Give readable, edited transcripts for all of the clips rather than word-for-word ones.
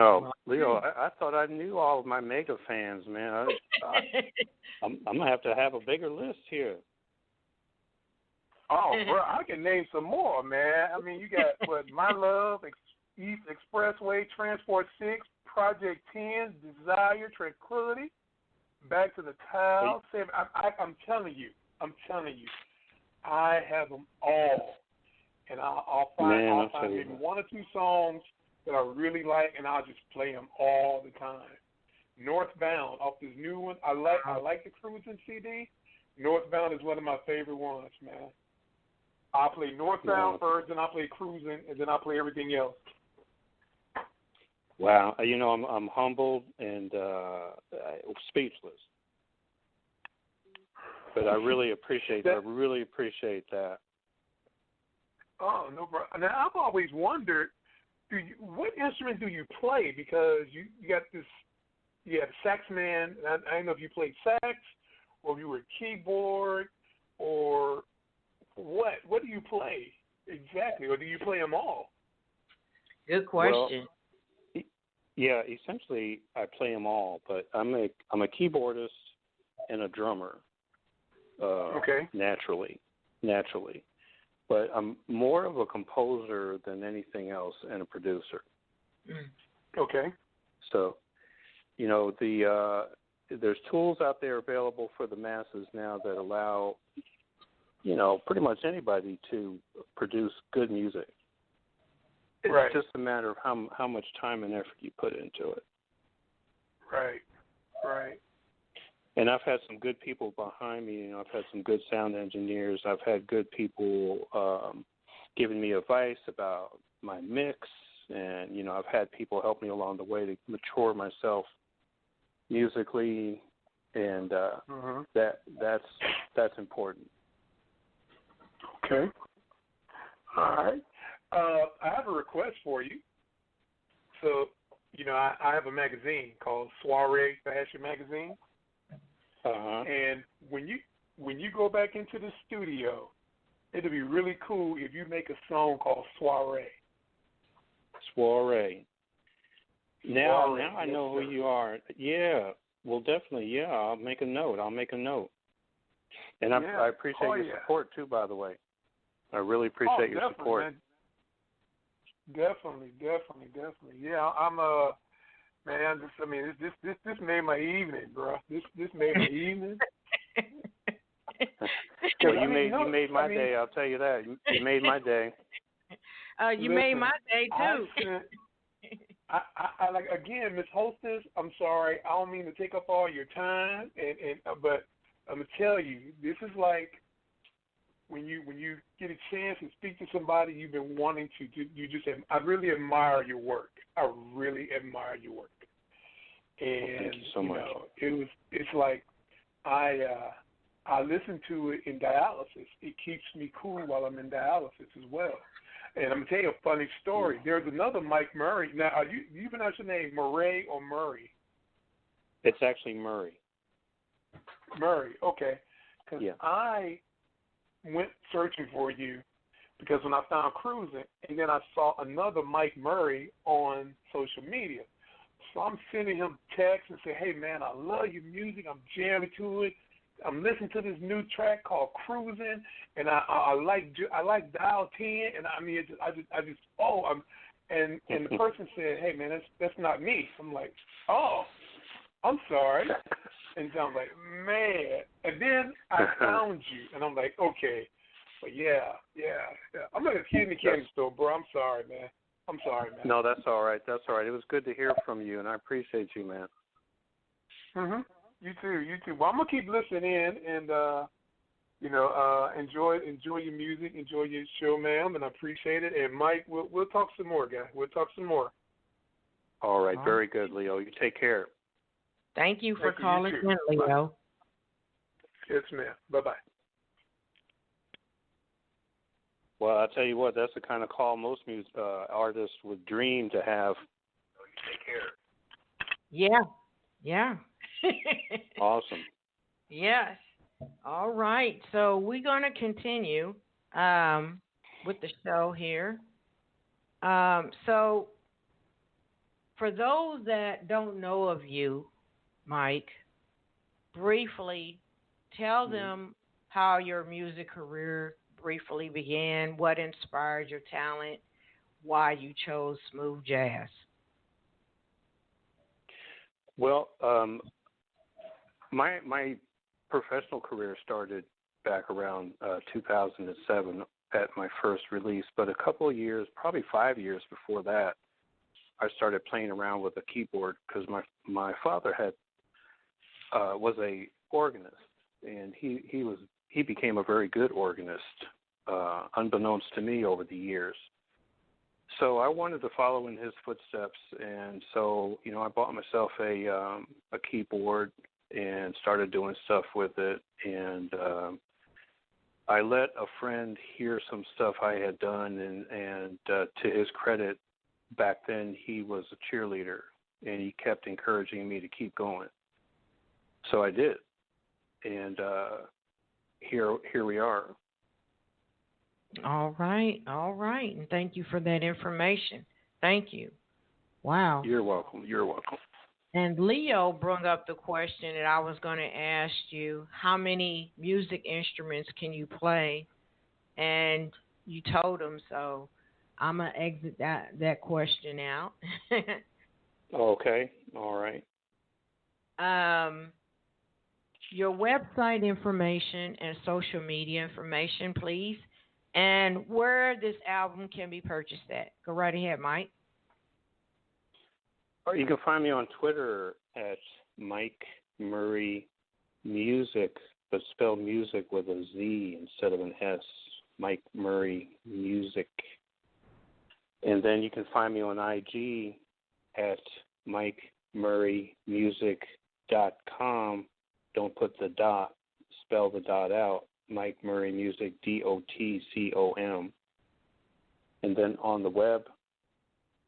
Oh, Leo, I thought I knew all of my mega fans, man. I'm gonna have to have a bigger list here. Oh, bro, I can name some more, man. I mean, you got My Love, East Expressway, Transport 6, Project 10, Desire, Tranquility, Back to the Tile. I'm telling you, I have them all, and I'll find maybe one or two songs that I really like, and I'll just play them all the time. Northbound off this new one. I like the Cruisin CD. Northbound is one of my favorite ones, man. I'll play Northbound first, then I'll play Cruisin, and then I'll play everything else. Wow, I'm humbled and speechless, but I really appreciate that. Oh no, bro. Now I've always wondered, what instrument do you play? Because you got this, you have sax man. I don't know if you played sax, or if you were keyboard, or what? What do you play exactly, or do you play them all? Good question. Well, yeah, essentially I play them all, but I'm a keyboardist and a drummer. Okay. Naturally, but I'm more of a composer than anything else and a producer. Okay. So, there's tools out there available for the masses now that allow, pretty much anybody to produce good music. It's just a matter of how much time and effort you put into it. Right. And I've had some good people behind me. I've had some good sound engineers. I've had good people giving me advice about my mix, and I've had people help me along the way to mature myself musically, and that's important. Okay. All right. I have a request for you. So, I have a magazine called Soiree Fashion Magazine. And when you go back into the studio, it'd be really cool if you make a song called Soiree. Now I know who you are. Yeah. Well, definitely. Yeah, I'll make a note. And I appreciate your support too, by the way. I really appreciate your support. Man. Definitely. Yeah, I'm man. This made my evening, bro. This made my evening. Well, you made my day. I'll tell you that. You made my day. You made my day too. I like, again, Miss Hostess. I'm sorry. I don't mean to take up all your time, but I'm gonna tell you, this is like when you get a chance to speak to somebody you've been wanting to do. I really admire your work. And thank you so much. It's like I listen to it in dialysis. It keeps me cool while I'm in dialysis as well. And I'm going to tell you a funny story. There's another Mike Murray. Now, you pronounce your name Murray or Murray? It's actually Murray. Murray, okay. Because I went searching for you because when I found Cruisin', and then I saw another Mike Murray on social media. So I'm sending him texts and say, hey, man, I love your music. I'm jamming to it. I'm listening to this new track called Cruisin', and I like Dial 10, and I mean, and the person said, hey man, that's not me. I'm like, oh, I'm sorry, and so I'm like, man, and then I found you, and I'm like, okay, but yeah, I'm like a kid in the candy store, bro. I'm sorry, man. No, that's all right. It was good to hear from you, and I appreciate you, man. Mhm. You too. Well, I'm gonna keep listening in and enjoy your music, enjoy your show, ma'am, and I appreciate it. And Mike, we'll talk some more, guy. We'll talk some more. All right, very good, Leo. You take care. Thank you for calling in, Leo. Bye. Yes, ma'am. Bye-bye. Well, I'll tell you what, that's the kind of call most artists would dream to have. Take care. Yeah. Awesome. Yes. All right. So we're going to continue with the show here. So for those that don't know of you, Mike, briefly tell them how your music career briefly began, what inspired your talent, why you chose smooth jazz. Well, my professional career started back around 2007 at my first release, but a couple of years, probably 5 years before that, I started playing around with a keyboard because my father was a organist, and he became a very good organist, unbeknownst to me over the years. So I wanted to follow in his footsteps, and so I bought myself a keyboard and started doing stuff with it, and I let a friend hear some stuff I had done, and to his credit, back then he was a cheerleader, and he kept encouraging me to keep going. So I did, and here we are. All right, and thank you for that information. Thank you. Wow. You're welcome. And Leo brought up the question that I was going to ask you: how many music instruments can you play? And you told him, so I'm gonna exit that question out. Okay. All right. Your website information and social media information, please, and where this album can be purchased at. Go right ahead, Mike. Or you can find me on Twitter at Mike Murray Music, but spell music with a Z instead of an S. Mike Murray Music. And then you can find me on IG at MikeMurrayMusic.com. Don't put the dot, spell the dot out. Mike Murray Music, DOTCOM. And then on the web,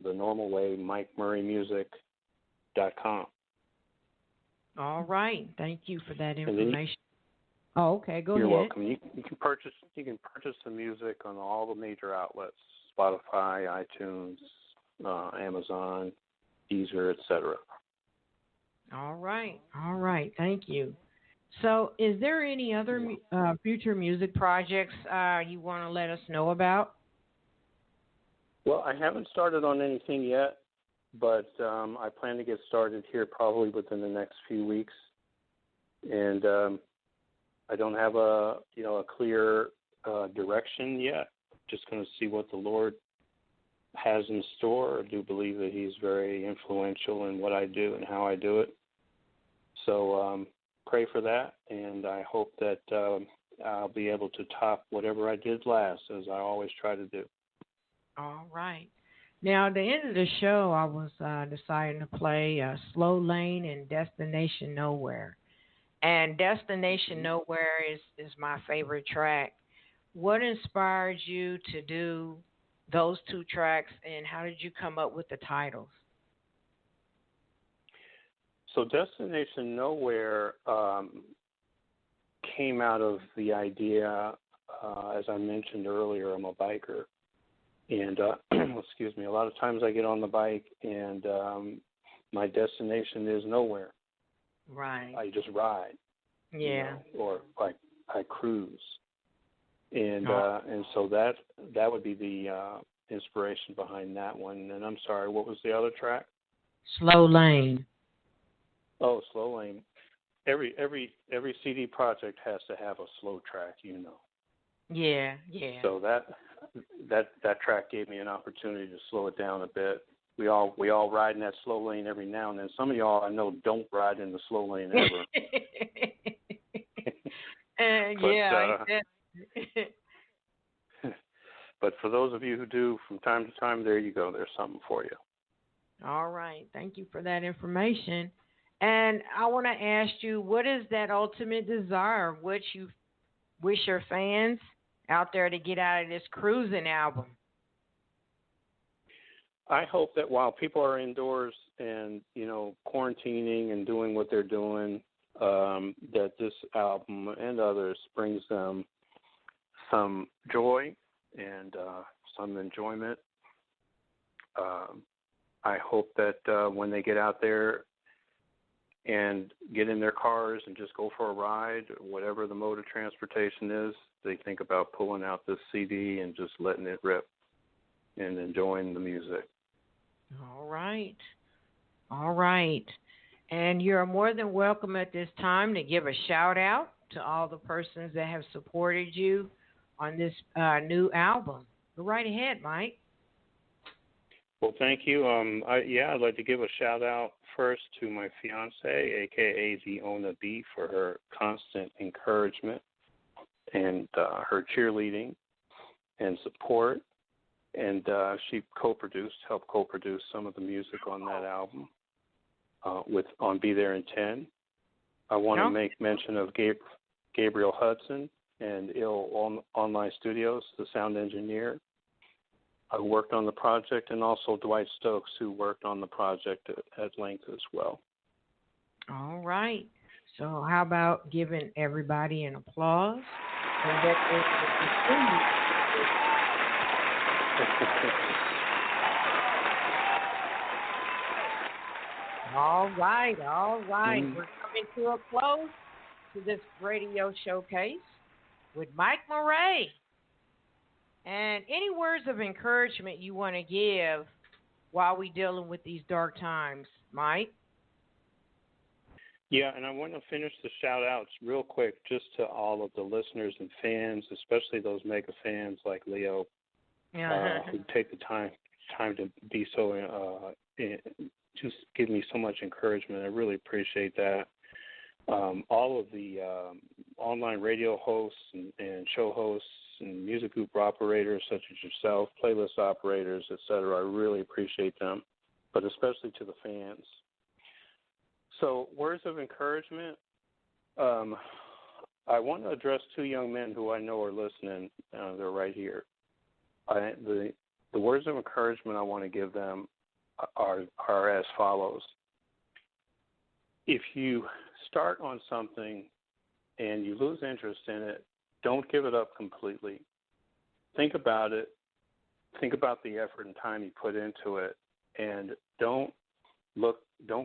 the normal way, MikeMurrayMusic.com. All right. Thank you for that information. Okay, go ahead. You're welcome. You can purchase the music on all the major outlets: Spotify, iTunes, Amazon, Deezer, etc. All right. Thank you. So, is there any other future music projects you want to let us know about? Well, I haven't started on anything yet, but I plan to get started here probably within the next few weeks. And I don't have a clear direction yet. Just going to see what the Lord has in store. I do believe that He's very influential in what I do and how I do it. So pray for that, and I hope that I'll be able to top whatever I did last, as I always try to do. All right. Now, at the end of the show, I was deciding to play Slow Lane and Destination Nowhere. And Destination Nowhere is my favorite track. What inspired you to do those two tracks, and how did you come up with the titles? So Destination Nowhere came out of the idea, as I mentioned earlier, I'm a biker. And, excuse me, a lot of times I get on the bike and my destination is nowhere. Right. I just ride. Yeah. Or I cruise. And so that would be the inspiration behind that one. And I'm sorry, what was the other track? Slow Lane. Oh, Slow Lane. Every CD project has to have a slow track, Yeah. So that track gave me an opportunity to slow it down a bit. We all ride in that slow lane every now and then. Some of y'all I know don't ride in the slow lane ever. But for those of you who do, from time to time, there you go. There's something for you. All right. Thank you for that information. And I want to ask you, what is that ultimate desire? What you wish your fans out there to get out of this Cruisin' album? I hope that while people are indoors and, quarantining and doing what they're doing, that this album and others brings them some joy and some enjoyment, I hope that when they get out there and get in their cars and just go for a ride, whatever the mode of transportation is, they think about pulling out this CD and just letting it rip and enjoying the music. All right. All right. And you're more than welcome at this time to give a shout out to all the persons that have supported you on this new album. Go right ahead, Mike. Well, thank you. I'd like to give a shout out first to my fiance, aka the Ona B, for her constant encouragement and her cheerleading and support. And she helped co-produce some of the music on that album on Be There in 10. I want to make mention of Gabriel Hudson and Online Studios, the sound engineer, who worked on the project, and also Dwight Stokes, who worked on the project at length as well. All right. So how about giving everybody an applause? All right. We're coming to a close to this radio showcase with Mike Murray. And any words of encouragement you want to give while we're dealing with these dark times, Mike? Yeah, and I want to finish the shout-outs real quick just to all of the listeners and fans, especially those mega fans like Leo, who take the time to be so, just give me so much encouragement. I really appreciate that. All of the online radio hosts and show hosts and music group operators such as yourself, playlist operators, etc. I really appreciate them, but especially to the fans. So, words of encouragement. I want to address two young men who I know are listening. They're right here. The words of encouragement I want to give them are as follows. If you start on something and you lose interest in it, don't give it up completely. Think about it. Think about the effort and time you put into it, and don't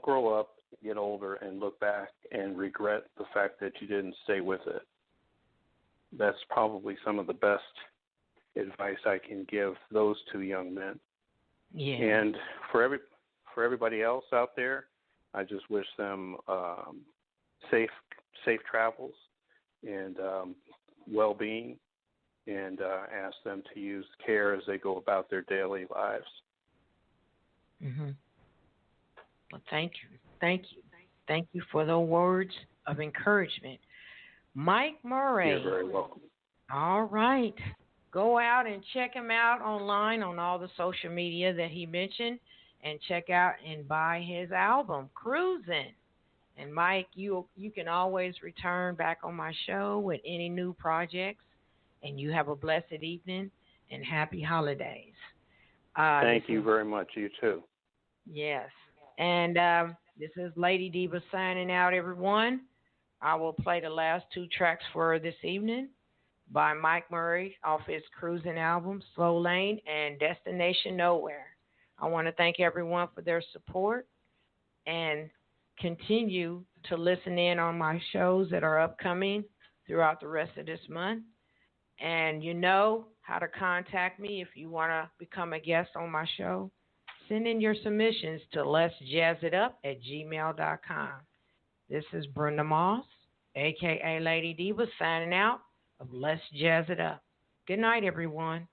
grow up, get older, and look back and regret the fact that you didn't stay with it. That's probably some of the best advice I can give those two young men. Yeah. And for everybody else out there, I just wish them safe travels and well-being, and ask them to use care as they go about their daily lives. Mm-hmm. Well, thank you for the words of encouragement, Mike Murray. You're very welcome. All right, go out and check him out online on all the social media that he mentioned, and check out and buy his album, Cruisin'. And Mike, you can always return back on my show with any new projects. And you have a blessed evening and happy holidays. Thank you very much. You too. Yes. And this is Lady Diva signing out, everyone. I will play the last two tracks for this evening by Mike Murray off his Cruisin' album, Slow Lane and Destination Nowhere. I want to thank everyone for their support and continue to listen in on my shows that are upcoming throughout the rest of this month. And you know how to contact me if you want to become a guest on my show. Send in your submissions to letsjazzitup@gmail.com. This is Brenda Moss, a.k.a. Lady Diva, signing out of Let's Jazz It Up. Good night, everyone.